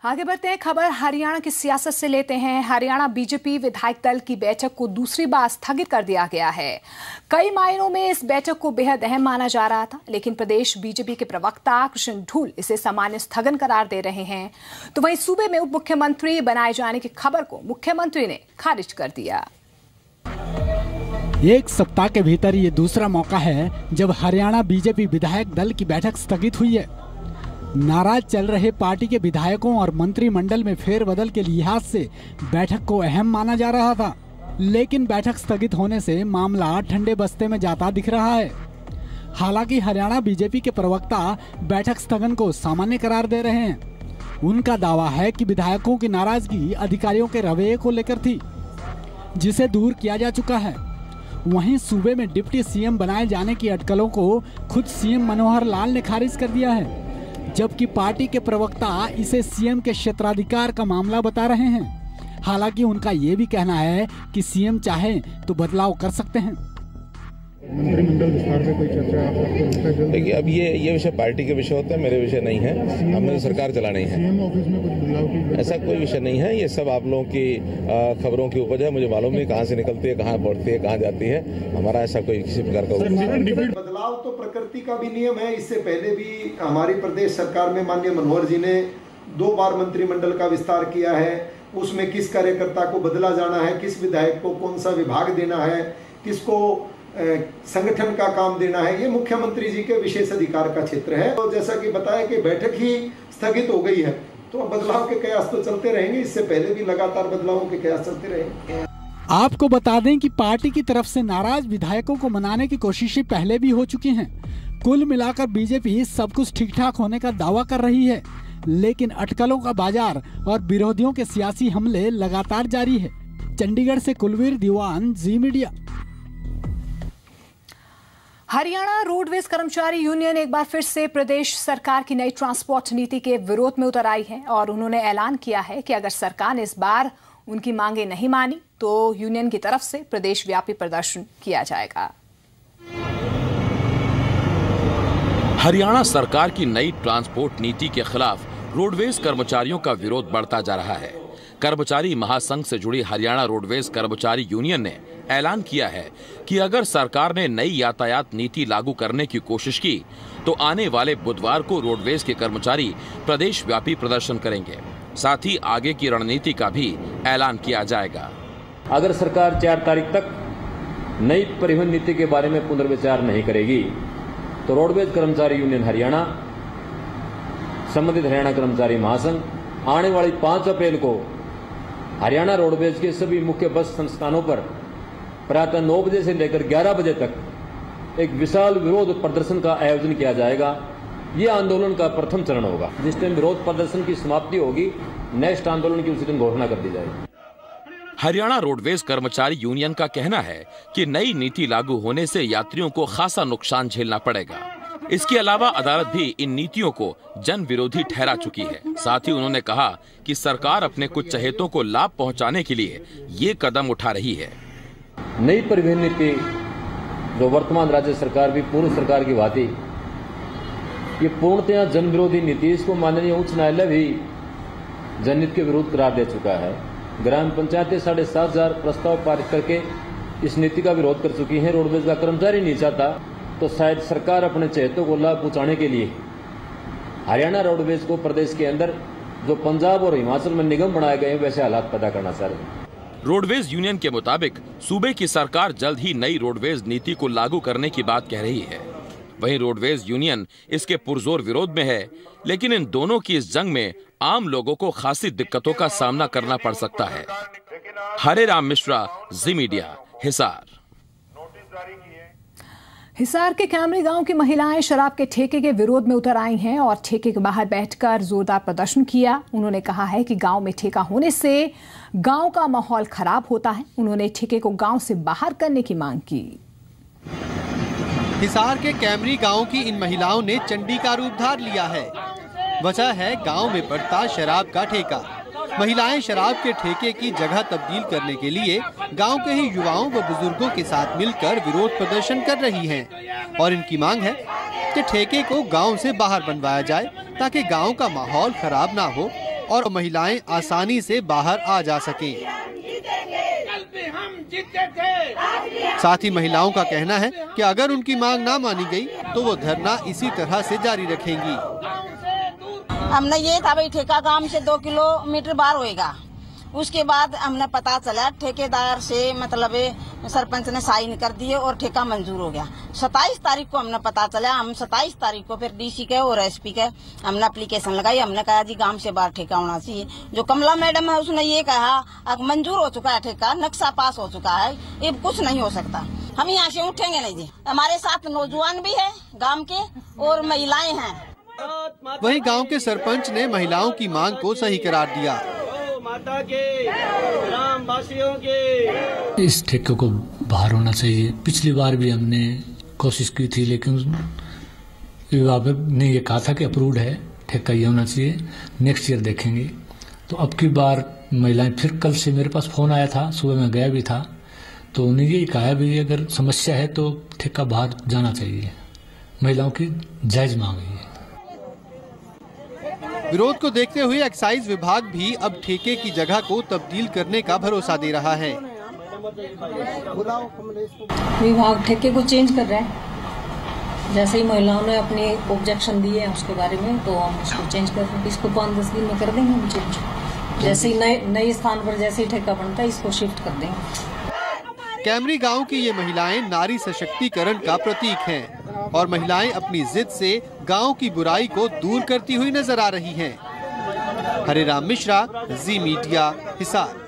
आगे बढ़ते हैं, खबर हरियाणा की सियासत से लेते हैं। हरियाणा बीजेपी विधायक दल की बैठक को दूसरी बार स्थगित कर दिया गया है। कई मायनों में इस बैठक को बेहद अहम माना जा रहा था, लेकिन प्रदेश बीजेपी के प्रवक्ता कृष्ण ढूल इसे सामान्य स्थगन करार दे रहे हैं। तो वहीं सूबे में उप मुख्यमंत्री बनाए जाने की खबर को मुख्यमंत्री ने खारिज कर दिया। एक सप्ताह के भीतर ये दूसरा मौका है जब हरियाणा बीजेपी विधायक दल की बैठक स्थगित हुई है। नाराज चल रहे पार्टी के विधायकों और मंत्रिमंडल में फेरबदल के लिहाज से बैठक को अहम माना जा रहा था, लेकिन बैठक स्थगित होने से मामला ठंडे बस्ते में जाता दिख रहा है। हालांकि हरियाणा बीजेपी के प्रवक्ता बैठक स्थगन को सामान्य करार दे रहे हैं। उनका दावा है कि विधायकों की नाराजगी अधिकारियों के रवैये को लेकर थी, जिसे दूर किया जा चुका है। वहीं सूबे में डिप्टी सीएम बनाए जाने की अटकलों को खुद सीएम मनोहर लाल ने खारिज कर दिया है, जबकि पार्टी के प्रवक्ता इसे सीएम के क्षेत्राधिकार का मामला बता रहे हैं। हालांकि उनका ये भी कहना है कि सीएम चाहे तो बदलाव कर सकते हैं। मंत्रिमंडल विस्तार पे कोई चर्चा आपको? देखिए, अब ये विषय पार्टी के विषय होते हैं, मेरे विषय नहीं है। हमने तो सरकार चलानी है। सीएम ऑफिस में कुछ बदलाव की ऐसा कोई विषय नहीं है। ये सब आप लोगों की खबरों की उपज है। मुझे मालूम नहीं कहाँ से निकलती है, कहाँ बढ़ती है, कहाँ जाती है। हमारा ऐसा कोई किसी प्रकार का बदलाव तो प्रकृति का भी नियम है। इससे पहले भी हमारी प्रदेश सरकार में माननीय मनोहर जी ने 2 बार मंत्रिमंडल का विस्तार किया है। उसमें किस कार्यकर्ता को बदला जाना है, किस विधायक को कौन सा विभाग देना है, किसको संगठन का काम देना है, ये मुख्यमंत्री जी के विशेष अधिकार का क्षेत्र है। तो जैसा कि बताया कि बैठक ही स्थगित हो गई है, तो बदलाव के कयास तो चलते रहेंगे। इससे पहले भी लगातार बदलावों के कयास चलते रहेंगे। आपको बता दें कि पार्टी की तरफ से नाराज विधायकों को मनाने की कोशिशें पहले भी हो चुकी हैं। कुल मिलाकर बीजेपी सब कुछ ठीक ठाक होने का दावा कर रही है, लेकिन अटकलों का बाजार और विरोधियों के सियासी हमले लगातार जारी है। चंडीगढ़ से कुलवीर दीवान, जी मीडिया। हरियाणा रोडवेज कर्मचारी यूनियन एक बार फिर से प्रदेश सरकार की नई ट्रांसपोर्ट नीति के विरोध में उतर आई है और उन्होंने ऐलान किया है कि अगर सरकार ने इस बार उनकी मांगे नहीं मानी तो यूनियन की तरफ से प्रदेश व्यापी प्रदर्शन किया जाएगा। हरियाणा सरकार की नई ट्रांसपोर्ट नीति के खिलाफ रोडवेज कर्मचारियों का विरोध बढ़ता जा रहा है। कर्मचारी महासंघ से जुड़ी हरियाणा रोडवेज कर्मचारी यूनियन ने ऐलान किया है कि अगर सरकार ने नई यातायात नीति लागू करने की कोशिश की तो आने वाले बुधवार को रोडवेज के कर्मचारी प्रदेश व्यापी प्रदर्शन करेंगे। साथ ही आगे की रणनीति का भी ऐलान किया जाएगा। अगर सरकार 4 तारीख तक नई परिवहन नीति के बारे में पुनर्विचार नहीं करेगी तो रोडवेज कर्मचारी यूनियन हरियाणा, संबंधित हरियाणा कर्मचारी महासंघ आने वाली 5 अप्रैल को हरियाणा रोडवेज के सभी मुख्य बस संस्थानों पर प्रातः 9 बजे से लेकर 11 बजे तक एक विशाल विरोध प्रदर्शन का आयोजन किया जाएगा। ये आंदोलन का प्रथम चरण होगा। जिस टाइम विरोध प्रदर्शन की समाप्ति होगी, नेक्स्ट आंदोलन की उसी दिन घोषणा कर दी जाएगी। हरियाणा रोडवेज कर्मचारी यूनियन का कहना है कि नई नीति लागू होने से यात्रियों को खासा नुकसान झेलना पड़ेगा। इसके अलावा अदालत भी इन नीतियों को जन विरोधी ठहरा चुकी है। साथ ही उन्होंने कहा कि सरकार अपने कुछ चहेतों को लाभ पहुंचाने के लिए ये कदम उठा रही है। नई परिवहन नीति जो वर्तमान राज्य सरकार भी पूर्व सरकार की भांति ये पूर्णतया जन विरोधी नीति, इसको माननीय उच्च न्यायालय भी जनहित के विरोध करार दे चुका है। ग्राम पंचायतें 7,500 प्रस्ताव पारित करके इस नीति का विरोध कर चुकी हैं। रोडवेज का कर्मचारी नहीं चाहता तो शायद सरकार अपने चहेतों को लाभ पहुंचाने के लिए हरियाणा रोडवेज को प्रदेश के अंदर जो पंजाब और हिमाचल में निगम बनाए गए हैं वैसे हालात पैदा करना चाह रहे हैं। रोडवेज यूनियन के मुताबिक सूबे की सरकार जल्द ही नई रोडवेज नीति को लागू करने की बात कह रही है। वहीं रोडवेज यूनियन इसके पुरजोर विरोध में है, लेकिन इन दोनों की इस जंग में आम लोगों को खासी दिक्कतों का सामना करना पड़ सकता है। हरे राम मिश्रा, जी मीडिया, हिसार। हिसार के कैमरी गांव की महिलाएं शराब के ठेके के विरोध में उतर आई हैं और ठेके के बाहर बैठकर जोरदार प्रदर्शन किया। उन्होंने कहा है कि गांव में ठेका होने से गांव का माहौल खराब होता है। उन्होंने ठेके को गांव से बाहर करने की मांग की। हिसार के कैमरी गांव की इन महिलाओं ने चंडी का रूप धार लिया है। वजह है गांव में पड़ता शराब का ठेका। महिलाएं शराब के ठेके की जगह तब्दील करने के लिए गांव के ही युवाओं व बुजुर्गों के साथ मिलकर विरोध प्रदर्शन कर रही हैं और इनकी मांग है कि ठेके को गांव से बाहर बनवाया जाए ताकि गांव का माहौल खराब ना हो और महिलाएं आसानी से बाहर आ जा सकें। साथ ही महिलाओं का कहना है कि अगर उनकी मांग ना मानी गई तो वो धरना इसी तरह से जारी रखेंगी। हमने ये था भाई ठेका काम से 2 किलोमीटर बाहर होएगा। उसके बाद हमने पता चला ठेकेदार से मतलब सरपंच ने साइन कर दिए और ठेका मंजूर हो गया। 27 तारीख को हमने पता चला। हम 27 तारीख को फिर डीसी के और एसपी के हमने एप्लीकेशन लगाई। हमने कहा जी गांव से बाहर ठेका होना चाहिए। जो कमला मैडम है उसने ये कहा अब मंजूर हो चुका है ठेका, नक्शा पास हो चुका है, ये कुछ नहीं हो सकता, हम यहाँ से उठेंगे नहीं जी। हमारे साथ नौजवान भी है गाँव के और महिलाएं हैं। वहीं गांव के सरपंच ने महिलाओं की मांग को सही करार दिया। माता के ग्रामवासियों के इस ठेके को बाहर होना चाहिए। पिछली बार भी हमने कोशिश की थी लेकिन विभाग ने ये कहा था कि अप्रूव्ड है, ठेका ये होना चाहिए, नेक्स्ट ईयर देखेंगे। तो अब की बार महिलाएं फिर कल से मेरे पास फोन आया था, सुबह मैं गया भी था, तो उन्हें यही कहा भी अगर समस्या है तो ठेका बाहर जाना चाहिए। महिलाओं की जायज मांग है। विरोध को देखते हुए एक्साइज विभाग भी अब ठेके की जगह को तब्दील करने का भरोसा दे रहा है। विभाग ठेके को चेंज कर रहा है। जैसे ही महिलाओं ने अपनी ऑब्जेक्शन दी है उसके बारे में, तो हम इसको चेंज कर रहे हैं। इसको 5-10 दिन में कर देंगे हम चेंज। जैसे ही नए स्थान पर जैसे ही ठेका बनता है इसको शिफ्ट कर देंगे। कैमरी गांव की ये महिलाएं नारी सशक्तिकरण का प्रतीक हैं और महिलाएं अपनी जिद से गांव की बुराई को दूर करती हुई नजर आ रही हैं। हरे राम मिश्रा, जी मीडिया, हिसार।